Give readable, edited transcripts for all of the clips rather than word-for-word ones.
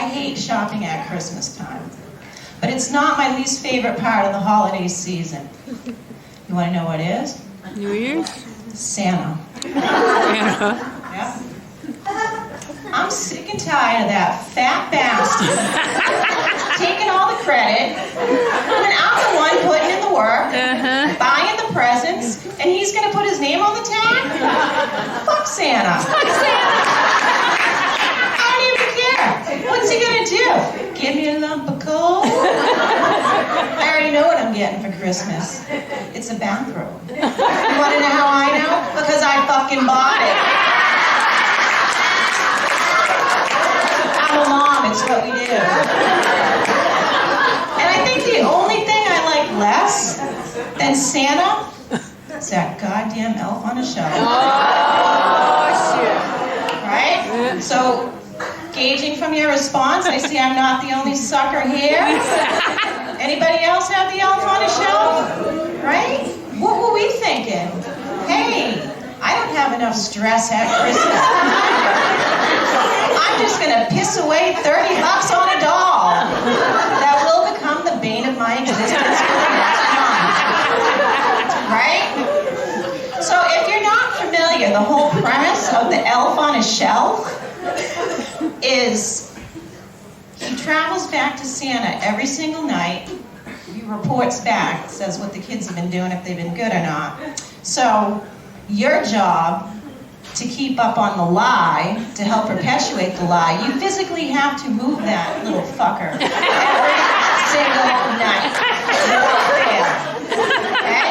hate shopping at Christmas time. But it's not my least favorite part of the holiday season. You want to know what it is? New Year's? Santa. Santa. Yep. I'm sick and tired of that fat bastard taking all the credit, and I'm the one putting in the work, buying the presents, and he's going to put his name on the tag? Fuck Santa. Fuck Santa. I don't even care. What's he going to do? Give me a lump of coal? I already know what I'm getting for Christmas. It's a bathrobe. You want to know how I know? Because I fucking bought it. I'm a mom, it's what we do. And I think the only thing I like less than Santa is that goddamn elf on a shelf. Oh, shit. Right? So, gauging from your response, I see I'm not the only sucker here. Anybody else have the elf on a shelf? Right? What were we thinking? Hey, I don't have enough stress at Christmas. I'm just going to piss away $30 on a doll that will become the bane of my existence for the next month. Right? So if you're not familiar, the whole premise of the elf on a shelf is he travels back to Santa every single night. He reports back, says what the kids have been doing, if they've been good or not. So your job to keep up on the lie, to help perpetuate the lie, you physically have to move that little fucker every single night. Okay?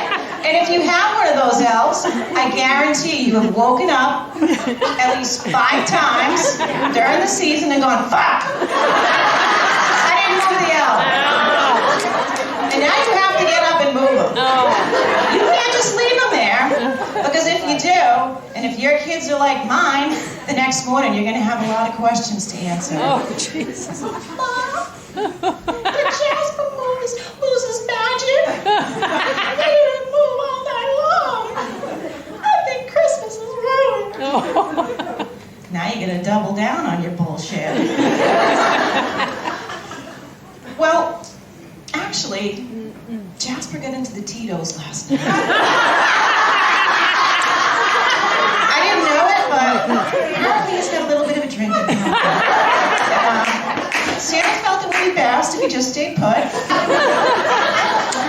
And if you have one of those elves, I guarantee you have woken up at least 5 times during the season and gone, fuck! I didn't move the elf. And now you have to get up and move him. You can't just leave him there, because if you do, and if your kids are like mine, the next morning you're going to have a lot of questions to answer. Oh, Jesus. Mom, did Jasper lose his magic? He didn't move all night long. I think Christmas is ruined. Now you got to double down on your bullshit. Well, actually, Jasper got into the Tito's last night. I didn't know it, but apparently he's got a little bit of a drinking habit. Santa felt it would be best if he just stayed put.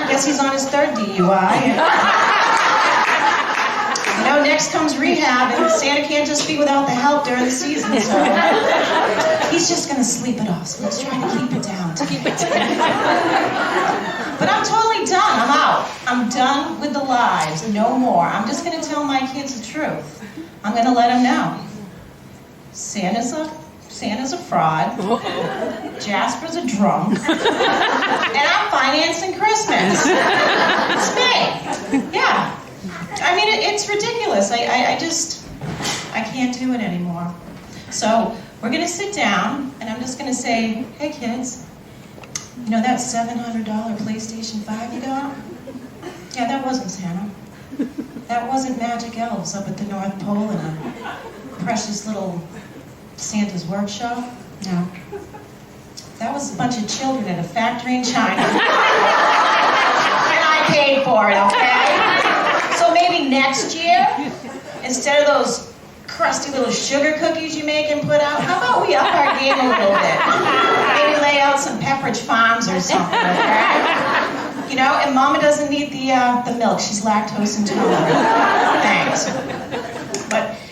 Guess he's on his 3rd DUI. You know, next comes rehab, and Santa can't just be without the help during the season, so he's just going to sleep it off. So let's try to keep it down. But I'm totally done. I'm out. I'm done with the lies. No more. I'm just going to tell my kids the truth. I'm going to let them know. Santa's a fraud. Jasper's a drunk. And I'm financing Christmas. It's me. Yeah. I mean, it's ridiculous. I can't do it anymore. So we're going to sit down, and I'm just going to say, hey, kids, you know that $700 PlayStation 5 you got? Yeah, that wasn't Santa. That wasn't magic elves up at the North Pole in a precious little Santa's workshop. No. That was a bunch of children at a factory in China. And I paid for it, okay? So maybe next year, instead of those crusty little sugar cookies you make and put out, how about we up our game a little bit? Maybe lay out some Pepperidge Farms or something, okay? You know, and Mama doesn't need the milk. She's lactose intolerant. Thanks.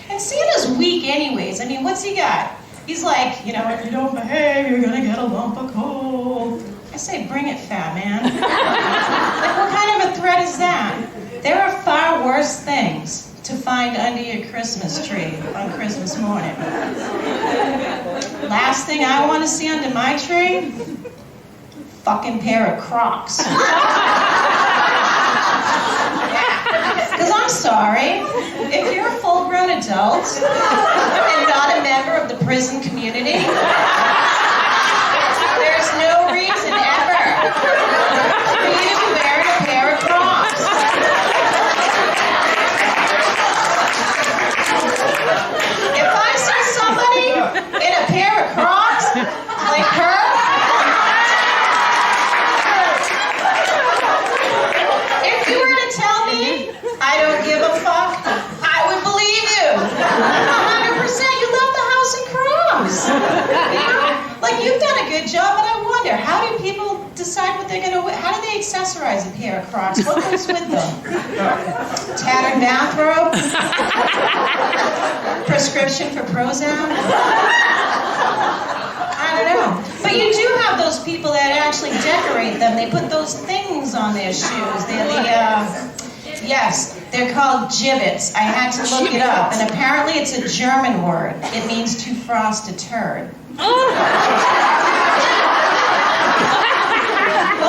And Santa's weak anyways. I mean, what's he got? He's like, you know, if you don't behave, you're gonna get a lump of coal. I say, bring it, fat man. Like, what kind of a threat is that? There are far worse things to find under your Christmas tree on Christmas morning. Last thing I want to see under my tree? Fucking pair of Crocs. Because I'm sorry, if you're a full-grown adult and not a member of the prison community, there's no reason ever for you to be wearing a pair of Crocs. If I see somebody in a pair of Crocs, like, good job, but I wonder, how do people decide what they're going to wear? How do they accessorize a pair of Crocs? What goes with them? Tattered bathrobe? Prescription for Prozac? I don't know. But you do have those people that actually decorate them. They put those things on their shoes. They're yes, they're called gibbets. I had to look it up, and apparently it's a German word. It means to frost a turd. The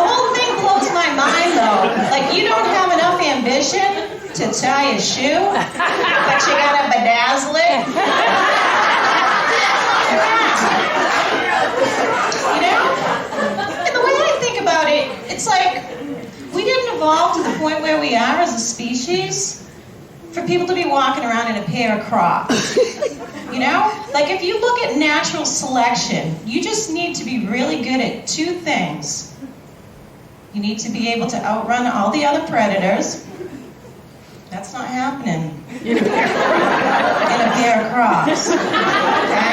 whole thing blows my mind, though. Like, you don't have enough ambition to tie a shoe, but you gotta bedazzle it. You know? And the way I think about it, it's like we didn't evolve to the point where we are as a species for people to be walking around in a pair of Crocs. You know? Like, if you look at natural selection, you just need to be really good at two things. You need to be able to outrun all the other predators. That's not happening in a pair of Crocs. Okay?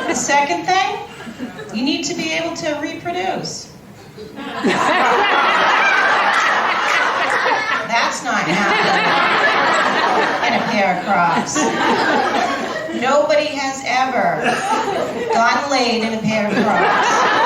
The second thing, you need to be able to reproduce. That's not happening in a pair of Crocs. Nobody has ever gotten laid in a pair of Crocs.